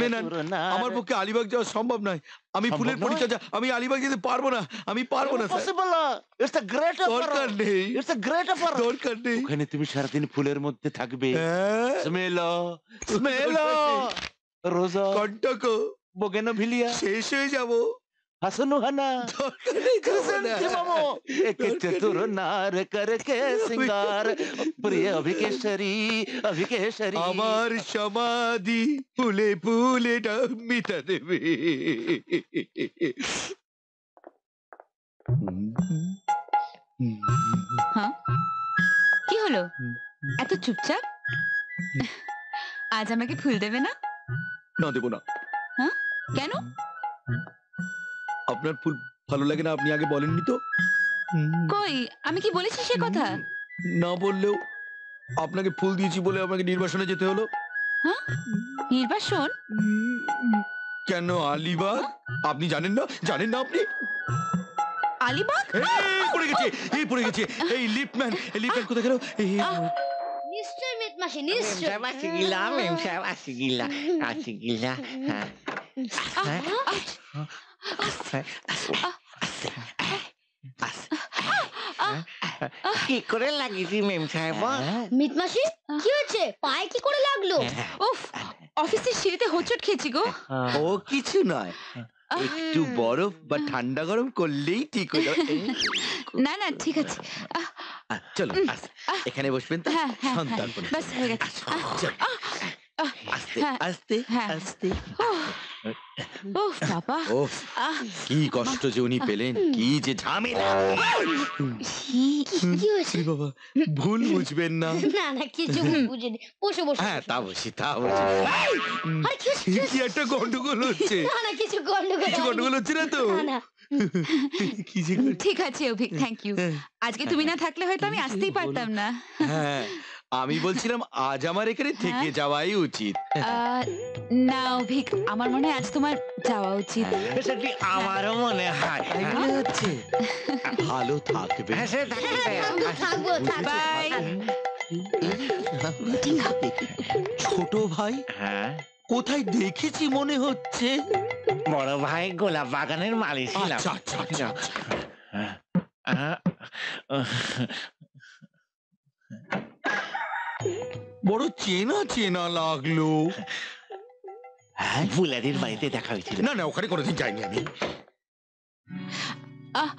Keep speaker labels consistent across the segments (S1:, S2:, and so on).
S1: মেয়ে আমার পক্ষে আলিবাগ যাওয়া সম্ভব নয়। আমি ফুলের পরিচর্যা, আমি আলিবাগ যেতে পারবো না, আমি পারবো না। দরকার নেই, দরকার নেই।
S2: ওখানে তুমি সারাদিন ফুলের মধ্যে থাকবে। রোজা,
S1: কন্টক,
S2: बोगेनविलिया
S1: শেষ হয়ে যাবো।
S2: हसनुहना चतुर नार करके सिंगार प्रिय अभिकेशरी अभिकेशरी
S1: আমার সমাধি ফুলে ফুলে মিটা দেবে।
S3: হ্যাঁ, কি হলো এত চুপচাপ? আজ আমাকে ফুল দেবে না?
S1: না, দেবো না।
S3: হ্যাঁ, কেন?
S1: আপনার ফুল ভালো লাগে না, আপনি আগে বলেননি তো।
S3: কই, আমি কি বলেছি সে কথা?
S1: না বললেও আপনাকে ফুল দিয়েছি বলে আমাকে নির্বাসনে যেতে হলো।
S3: হ্যাঁ, নির্বাসন?
S1: কেন আলিবাগ? আপনি জানেন না? জানেন না আপনি?
S3: আলিবাগ?
S1: পড়ে গেছে, এই পড়ে গেছে। এই লিফটম্যান, লিফটম্যান কোথায় গেল?
S4: নিশ্চয় মেটমাসি, নিশ্চয়।
S5: কি করে লাগিয়েছি মেম সাহেব?
S4: মিটমাসি, কি হয়েছে? পায়ে কি করে লাগলো?
S3: উফ, অফিসের সিঁড়িতে হোঁচট খেয়েছি গো।
S1: ও কিছু নয়, একটু বরফ বা ঠান্ডা গরম করলেই ঠিক হয়ে যাবে।
S3: না না, ঠিক আছে।
S1: চলো এখানে বসবেন তো।
S3: হ্যাঁ হ্যাঁ,
S1: সন্তান
S3: বাস হয়ে গেছে।
S1: আস্তে
S3: হ্যাঁ,
S1: আস্তে
S3: হ্যাঁ।
S1: আস্তে।
S3: উফ বাবা,
S1: ওফ, কি কষ্ট যে উনি পেলেন, কি যে ঝামেলা।
S4: কি হয়েছে?
S1: বাবা, ভুল বুঝবেন না।
S4: না না, কিছু বুঝিনি। বসে বসে।
S1: হ্যাঁ, তা বসি, তা বসি।
S4: আরে কি হয়েছে?
S1: কি একটা গন্ডগোল হচ্ছে।
S4: না না, কিছু গন্ডগোল
S1: কিছু গন্ডগোল হচ্ছে না তো?
S4: না না।
S1: কি যে
S3: ঠিক আছে অভিক, থ্যাংক ইউ। আজকে তুমি না থাকলে হয়তো আমি আসতেই পারতাম না।
S1: হ্যাঁ, আমি বলছিলাম আজ আমার এখানে থেকে যাওয়াই উচিত।
S3: না অভিক, আমার মনে হয় আজ তোমার যাওয়া উচিত।
S5: সেটি আমারও মনে হয়।
S1: তাই মনে হচ্ছে। ভালো থাকবে।
S5: হ্যাঁ, সে থাকবে।
S4: থাকবো, থাকবো।
S3: বাই।
S1: ছোট ভাই,
S5: হ্যাঁ,
S1: কোথায় দেখেছি মনে হচ্ছে।
S5: বড় ভাই গোলাপ বাগানের মালি ছিলাম।
S1: আচ্ছা আচ্ছা আচ্ছা। বড় চেনা চেনা লাগলো।
S5: ফুলারির বাড়িতে দেখা হয়েছিল।
S1: না না, ওখানে কোনোদিন যাইনি আমি।
S3: আহ,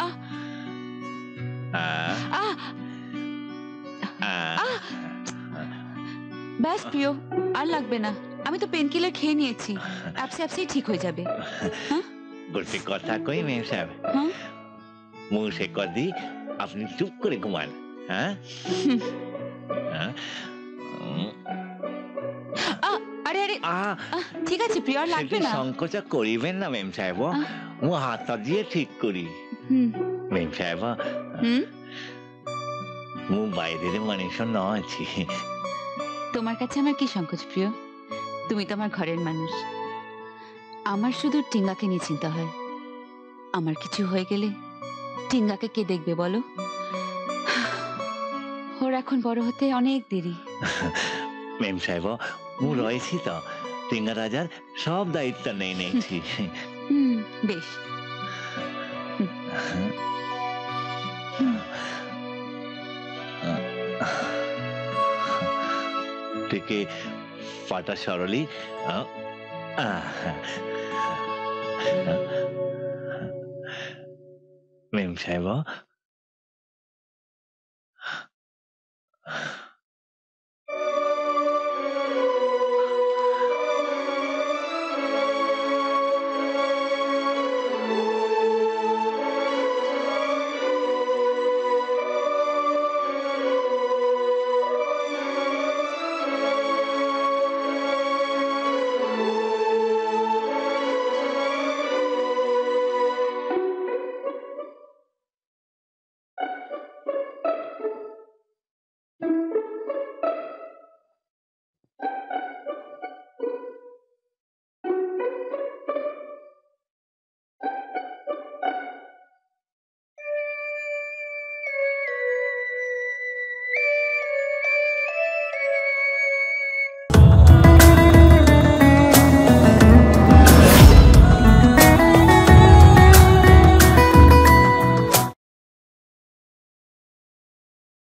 S3: আহ, আহ, ব্যাস প্রিয়, আর লাগবে না। আমি তো পেন কিলার খেয়ে নিয়েছি, আপসে আপসেই ঠিক হয়ে যাবে।
S5: গোটে কথা কই মেম সাহেব,
S3: হ্যাঁ,
S5: মুখে কদি আপনি চুপ করে ঘুমান। হ্যাঁ,
S3: আরে আরে, ঠিক আছে প্রিয়, আর লাগবে না।
S5: সংকোচ করিবেন না মেম সাহেব, মু হাত দিয়ে ঠিক করি। মেম সাহেব, মু বাইরের মানুষ নছি।
S3: তোমার কাছে আমার কি সংকোচ প্রিয়? তুমি তো আমার ঘরের মানুষ। আমার শুধু টিঙ্গাকে নিয়ে চিন্তা হয়। আমার কিছু হয়ে গেলে টিঙ্গাকে কে দেখবে বলো? ওর এখন বড় হতে অনেক দেরি।
S5: মেম সাহেব, মু রয়েছি তো, টিঙ্গা রাজার সব দায়িত্ব নেই নেছি।
S3: বেশ।
S5: থেকে ফাটা সরলি মেম সাহেব।